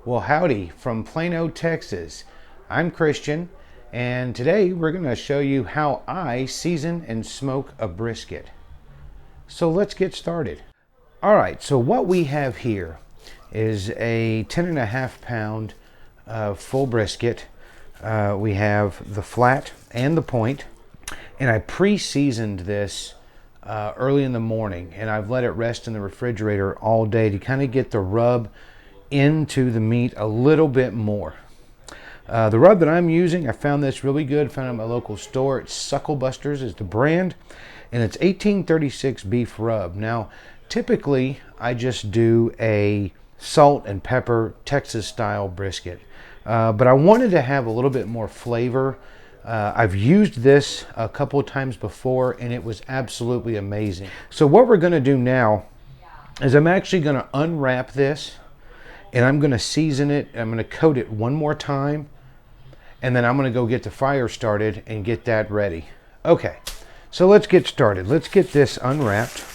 Well, howdy from Plano, Texas. I'm Christian, and today we're going to show you how I season and smoke a brisket. So let's get started. All right, so what we have here is a 10.5 pound full brisket. We have the flat and the point, and I pre-seasoned this early in the morning, and I've let it rest in the refrigerator all day to kind of get the rub into the meat a little bit more. The rub that I'm using, I found this really good. Found it at my local store. It's Sucklebusters is the brand, and it's 1836 beef rub. Now, typically I just do a salt and pepper Texas style brisket, but I wanted to have a little bit more flavor. I've used this a couple of times before, and it was absolutely amazing. So what we're going to do now is I'm actually going to unwrap this, and I'm going to season it. I'm going to coat it one more time, and then I'm going to go get the fire started and get that ready. Okay, so let's get started. Let's get this unwrapped.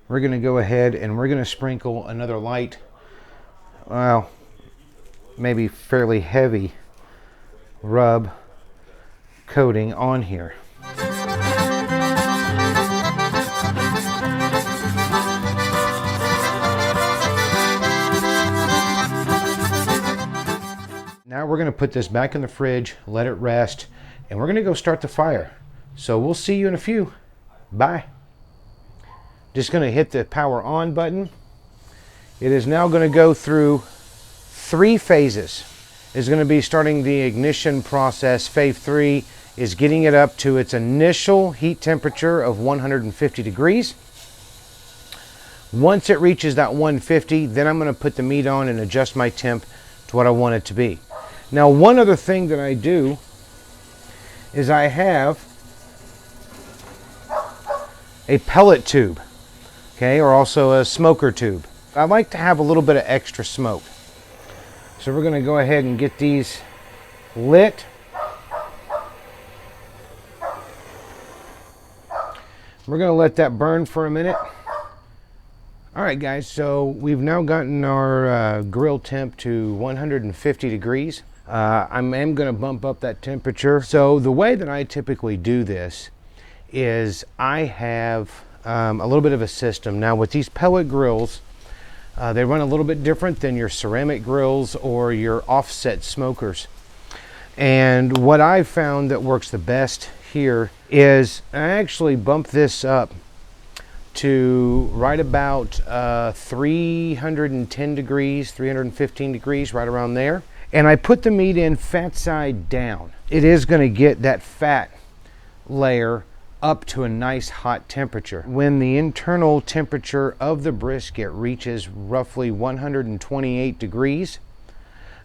We're going to go ahead and we're going to sprinkle another light, well, maybe fairly heavy rub coating on here. Now we're going to put this back in the fridge, let it rest, and we're going to go start the fire. So we'll see you in a few. Bye. Just going to hit the power on button. It is now going to go through 3 phases. Is going to be starting the ignition process. Phase 3 is getting it up to its initial heat temperature of 150 degrees. Once it reaches that 150, then I'm going to put the meat on and adjust my temp to what I want it to be. Now, one other thing that I do is I have a pellet tube, okay, or also a smoker tube. I like to have a little bit of extra smoke. So we're going to go ahead and get these lit. We're going to let that burn for a minute. All right, guys, so we've now gotten our grill temp to 150 degrees. I am going to bump up that temperature. So the way that I typically do this is I have a little bit of a system. Now with these pellet grills, they run a little bit different than your ceramic grills or your offset smokers. And what I've found that works the best here is I actually bump this up to right about 310 degrees, 315 degrees, right around there. And I put the meat in fat side down. It is going to get that fat layer up to a nice hot temperature. When the internal temperature of the brisket reaches roughly 128 degrees,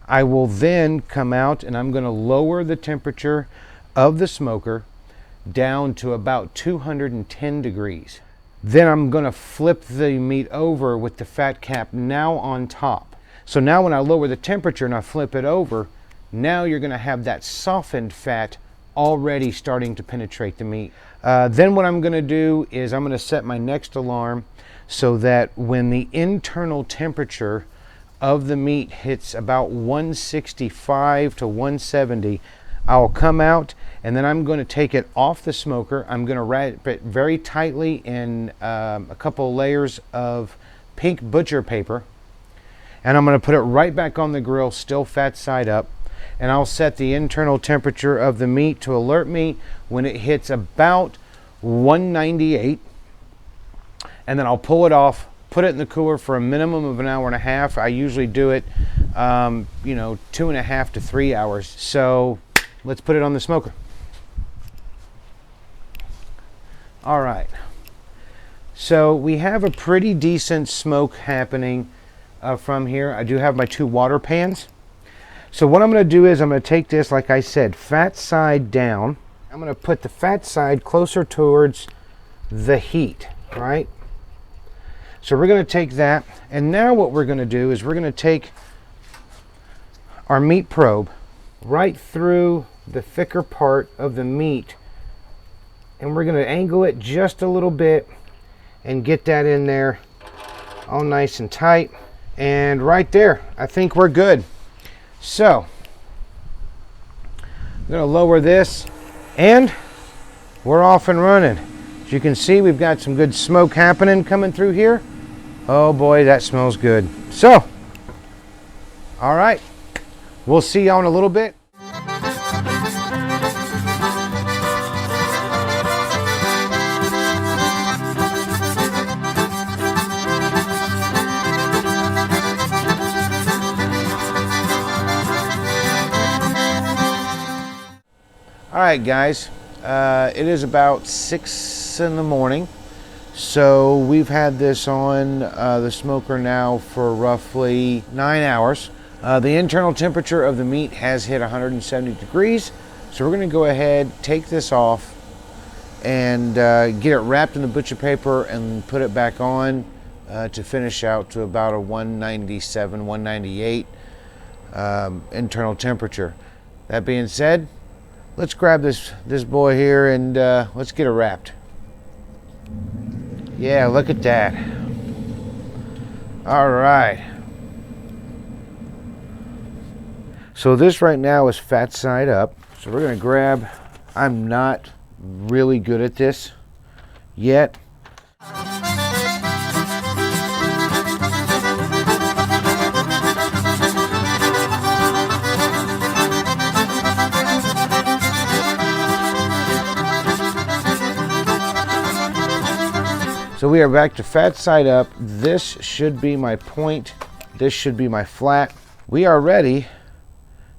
I will then come out and I'm going to lower the temperature of the smoker down to about 210 degrees. Then I'm going to flip the meat over with the fat cap now on top. So now when I lower the temperature and I flip it over, now you're going to have that softened fat already starting to penetrate the meat. Then what I'm going to do is I'm going to set my next alarm so that when the internal temperature of the meat hits about 165 to 170, I'll come out and then I'm going to take it off the smoker. I'm going to wrap it very tightly in a couple layers of pink butcher paper, and I'm going to put it right back on the grill, still fat side up. And I'll set the internal temperature of the meat to alert me when it hits about 198. And then I'll pull it off, put it in the cooler for a minimum of an hour and a half. I usually do it, 2.5 to 3 hours. So let's put it on the smoker. All right. So we have a pretty decent smoke happening from here. I do have my 2 water pans. So what I'm going to do is I'm going to take this, like I said, fat side down. I'm going to put the fat side closer towards the heat, right? So we're going to take that, and now what we're going to do is we're going to take our meat probe right through the thicker part of the meat, and we're going to angle it just a little bit and get that in there all nice and tight. And right there, I think we're good. So I'm going to lower this, and we're off and running. As you can see, we've got some good smoke happening coming through here. Oh boy, that smells good. So, all right, we'll see y'all in a little bit. All right, guys, it is about 6 in the morning. So we've had this on the smoker now for roughly 9 hours. The internal temperature of the meat has hit 170 degrees. So we're going to go ahead, take this off, and get it wrapped in the butcher paper and put it back on to finish out to about a 197, 198 internal temperature. That being said, let's grab this boy here and let's get it wrapped. Yeah, look at that. All right. So this right now is fat side up. So we're going to grab, I'm not really good at this yet. So we are back to fat side up. This should be my point. This should be my flat. We are ready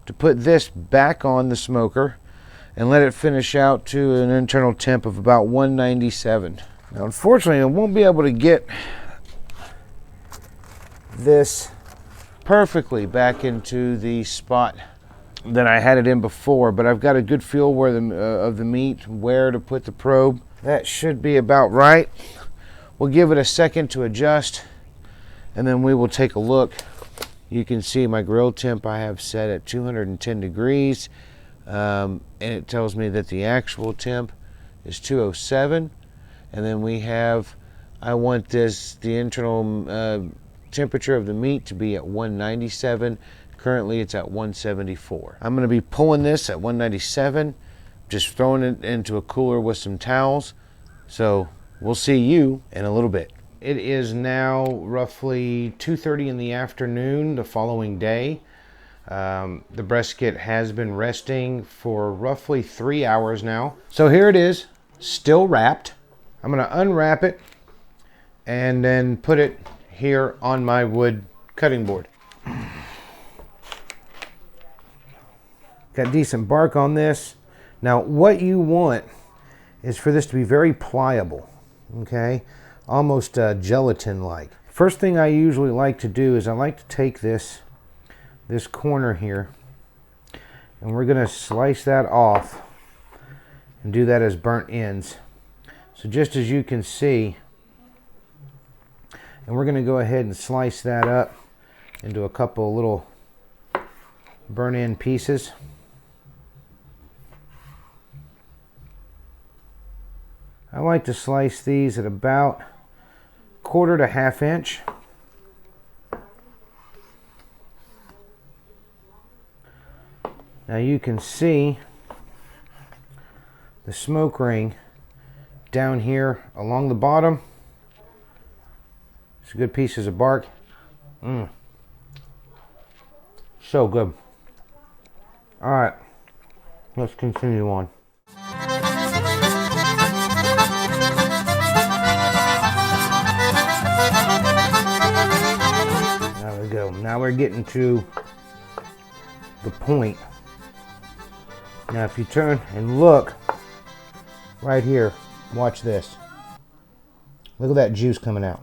to put this back on the smoker and let it finish out to an internal temp of about 197. Now, unfortunately, I won't be able to get this perfectly back into the spot that I had it in before, but I've got a good feel where of the meat, where to put the probe. That should be about right. We'll give it a second to adjust, and then we will take a look. You can see my grill temp I have set at 210 degrees, and it tells me that the actual temp is 207. And then we have, I want the internal temperature of the meat to be at 197. Currently it's at 174. I'm going to be pulling this at 197, just throwing it into a cooler with some towels. So we'll see you in a little bit. It is now roughly 2:30 in the afternoon the following day. The brisket has been resting for roughly 3 hours now. So here it is, still wrapped. I'm going to unwrap it and then put it here on my wood cutting board. Got decent bark on this. Now what you want is for this to be very pliable. Okay, almost gelatin-like. First thing I usually like to do is I like to take this corner here, and we're going to slice that off and do that as burnt ends. So just as you can see, and we're going to go ahead and slice that up into a couple of little burnt end pieces. I like to slice these at about 1/4 to 1/2 inch. Now you can see the smoke ring down here along the bottom. It's good pieces of bark. So good. All right, let's continue on. There we go. Now we're getting to the point. Now if you turn and look right here, watch this. Look at that juice coming out.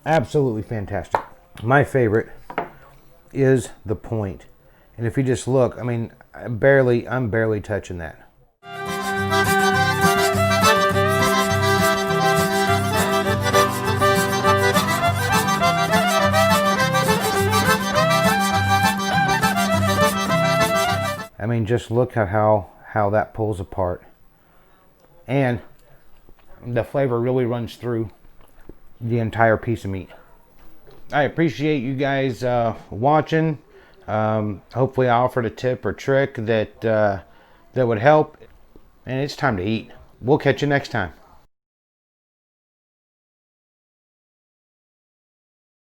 Absolutely fantastic. My favorite is the point. And if you just look, I mean, I'm barely touching that. I mean, just look at how that pulls apart. And the flavor really runs through the entire piece of meat. I appreciate you guys watching. Hopefully I offered a tip or trick that would help. And it's time to eat. We'll catch you next time.